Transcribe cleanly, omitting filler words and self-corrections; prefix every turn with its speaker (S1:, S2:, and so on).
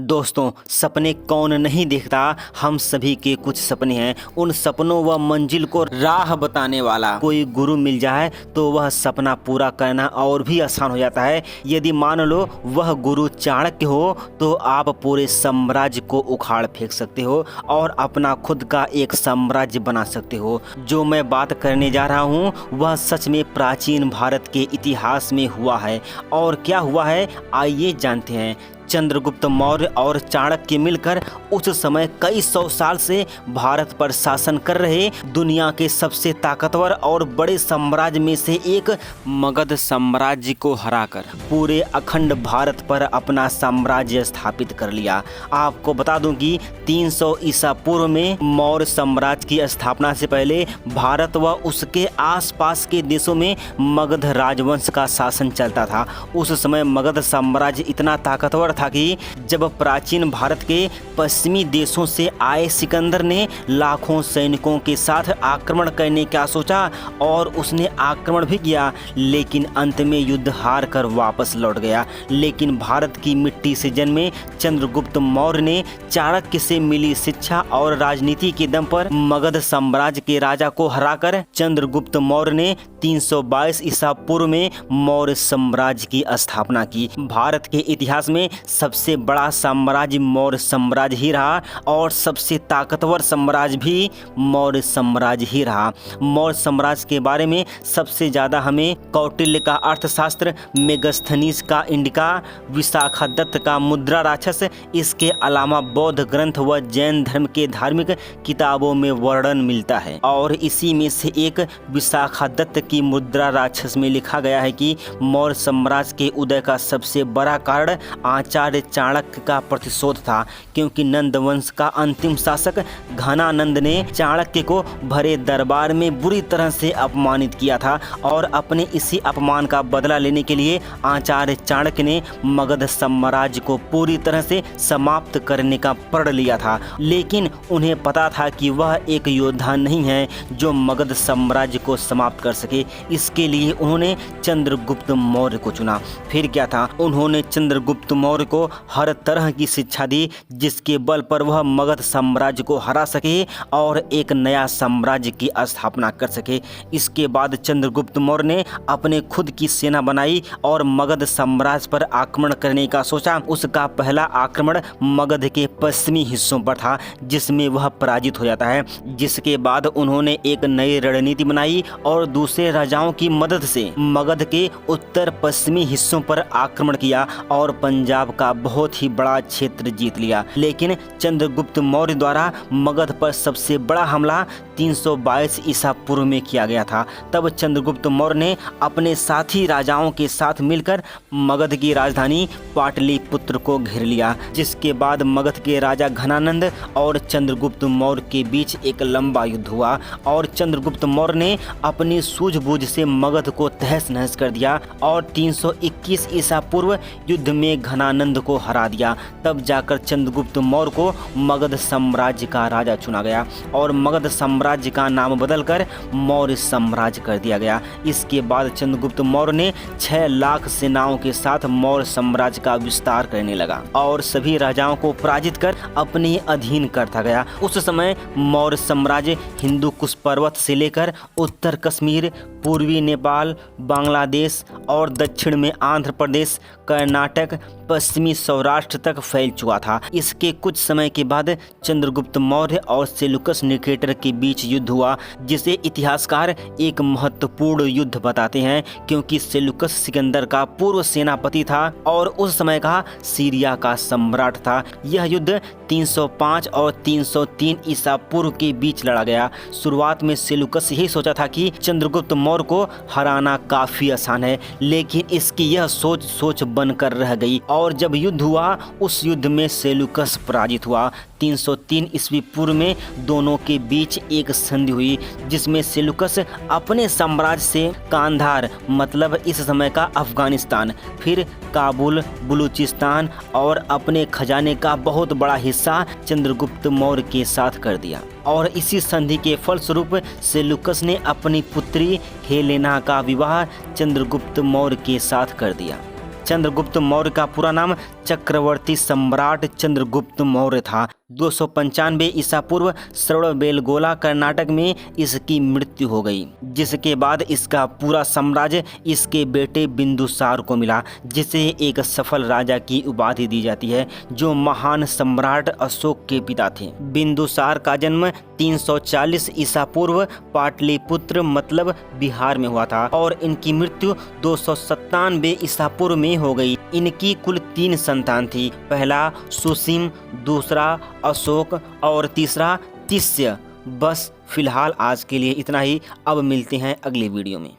S1: दोस्तों, सपने कौन नहीं देखता। हम सभी के कुछ सपने हैं। उन सपनों व मंजिल को राह बताने वाला कोई गुरु मिल जाए तो वह सपना पूरा करना और भी आसान हो जाता है। यदि मान लो वह गुरु चाणक्य हो तो आप पूरे साम्राज्य को उखाड़ फेंक सकते हो और अपना खुद का एक साम्राज्य बना सकते हो। जो मैं बात करने जा रहा हूँ वह सच में प्राचीन भारत के इतिहास में हुआ है। और क्या हुआ है आइए जानते हैं। चंद्रगुप्त मौर्य और चाणक्य मिलकर उस समय कई सौ साल से भारत पर शासन कर रहे दुनिया के सबसे ताकतवर और बड़े साम्राज्य में से एक मगध साम्राज्य को हराकर पूरे अखंड भारत पर अपना साम्राज्य स्थापित कर लिया। आपको बता दूं कि 300 ईसा पूर्व में मौर्य साम्राज्य की स्थापना से पहले भारत व उसके आसपास के देशों में मगध राजवंश का शासन चलता था। उस समय मगध साम्राज्य इतना ताकतवर था कि जब प्राचीन भारत के पश्चिमी देशों से आए सिकंदर ने लाखों सैनिकों के साथ आक्रमण करने का सोचा और उसने आक्रमण भी किया, लेकिन अंत में युद्ध हार कर वापस लौट गया। लेकिन भारत की मिट्टी से जन्मे चंद्रगुप्त मौर्य ने चाणक्य से मिली शिक्षा और राजनीति के दम पर मगध साम्राज्य के राजा को हराकर चंद्रगुप्त मौर्य ने 322 ईसा पूर्व में मौर्य साम्राज्य की स्थापना की। भारत के इतिहास में सबसे बड़ा साम्राज्य मौर्य साम्राज्य ही रहा और सबसे ताकतवर साम्राज्य भी मौर्य साम्राज्य ही रहा। मौर्य साम्राज्य के बारे में सबसे ज्यादा हमें कौटिल्य का अर्थशास्त्र, मेगस्थनीज का इंडिका, विशाखादत्त का मुद्रा राक्षस, इसके अलावा बौद्ध ग्रंथ व जैन धर्म के धार्मिक किताबों में वर्णन मिलता है। और इसी में से एक विशाखादत्त की मुद्रा राक्षस में लिखा गया है कि मौर्य साम्राज्य के उदय का सबसे बड़ा कारण आचार्य चाणक्य का प्रतिशोध था, क्योंकि नंद वंश का अंतिम शासक घनानंद ने चाणक्य को भरे दरबार में बुरी तरह से अपमानित किया था और अपने इसी अपमान का बदला लेने के लिए आचार्य चाणक्य ने मगध साम्राज्य को पूरी तरह से समाप्त करने का प्रण लिया था। लेकिन उन्हें पता था कि वह एक योद्धा नहीं है जो मगध साम्राज्य को समाप्त कर सके। इसके लिए उन्होंने चंद्रगुप्त मौर्य को चुना। फिर क्या था, उन्होंने चंद्रगुप्त मौर्य को हर तरह की शिक्षा दी जिसके बल पर वह मगध साम्राज्य को हरा सके और एक नया साम्राज्य की स्थापना कर सके। इसके बाद चंद्रगुप्त मौर्य ने अपने खुद की सेना बनाई और मगध साम्राज्य पर आक्रमण करने का सोचा। उसका पहला आक्रमण मगध के पश्चिमी हिस्सों पर था जिसमें वह पराजित हो जाता है। जिसके बाद उन्होंने एक नई रणनीति बनाई और दूसरे राजाओं की मदद से मगध के उत्तर पश्चिमी हिस्सों पर आक्रमण किया और पंजाब का बहुत ही बड़ा क्षेत्र जीत लिया। लेकिन चंद्रगुप्त मौर्य द्वारा मगध पर सबसे बड़ा हमला 322 ईसा पूर्व में किया गया था। तब चंद्रगुप्त मौर्य ने अपने साथी राजाओं के साथ मिलकर मगध की राजधानी पाटलिपुत्र को घेर लिया। जिसके बाद मगध के राजा घनानंद और चंद्रगुप्त मौर्य के बीच एक लंबा युद्ध हुआ और चंद्रगुप्त मौर्य ने अपनी सूझबूझ से मगध को तहस नहस कर दिया और 321 ईसा पूर्व युद्ध में घनानंद को हरा दिया। तब जाकर चंद्रगुप्त मौर्य को मगध साम्राज्य का राजा चुना गया और मगध साम्राज्य का नाम बदलकर मौर्य साम्राज्य कर दिया गया। इसके बाद चंद्रगुप्त मौर्य ने 6 लाख सेनाओं के साथ मौर्य साम्राज्य का विस्तार करने लगा और सभी राजाओं को पराजित कर अपने अधीन करता गया। उस समय मौर्य साम्राज्य हिंदू कुश पर्वत से लेकर उत्तर कश्मीर, पूर्वी नेपाल, बांग्लादेश और दक्षिण में आंध्र प्रदेश, कर्नाटक, पश्चिमी सौराष्ट्र तक फैल चुका था। इसके कुछ समय के बाद चंद्रगुप्त मौर्य और सेल्यूकस निकेटर के बीच युद्ध हुआ, जिसे इतिहासकार एक महत्वपूर्ण युद्ध बताते हैं, क्योंकि सेल्यूकस सिकंदर का पूर्व सेनापति था और उस समय का सीरिया का सम्राट था। यह युद्ध 305 और 303 ईसा पूर्व के बीच लड़ा गया। शुरुआत में सेल्यूकस यही सोचा था कि चंद्रगुप्त मौर्य को हराना काफी आसान है, लेकिन इसकी यह सोच बनकर रह गई और जब युद्ध हुआ उस युद्ध में सेल्यूकस पराजित हुआ। 303 ईस्वी पूर्व में दोनों के बीच एक संधि हुई जिसमें सेल्यूकस अपने साम्राज्य से कांधार मतलब इस समय का अफगानिस्तान, फिर काबुल, बलूचिस्तान और अपने खजाने का बहुत बड़ा हिस्सा चंद्रगुप्त मौर्य के साथ कर दिया। और इसी संधि के फलस्वरूप सेल्यूकस ने अपनी पुत्री हेलेना का विवाह चंद्रगुप्त मौर्य के साथ कर दिया। चंद्रगुप्त मौर्य का पूरा नाम चक्रवर्ती सम्राट चंद्रगुप्त मौर्य था। 295 ईसा पूर्व श्रवणबेलगोला कर्नाटक में इसकी मृत्यु हो गई, जिसके बाद इसका पूरा साम्राज्य इसके बेटे बिंदुसार को मिला, जिसे एक सफल राजा की उपाधि दी जाती है, जो महान सम्राट अशोक के पिता थे। बिंदुसार का जन्म 340 ईसा पूर्व पाटलिपुत्र मतलब बिहार में हुआ था और इनकी मृत्यु 297 ईसा पूर्व में हो गई। इनकी कुल 3 संतान थी, पहला सुसीम, दूसरा अशोक और तीसरा तिस्य। बस फिलहाल आज के लिए इतना ही। अब मिलते हैं अगले वीडियो में।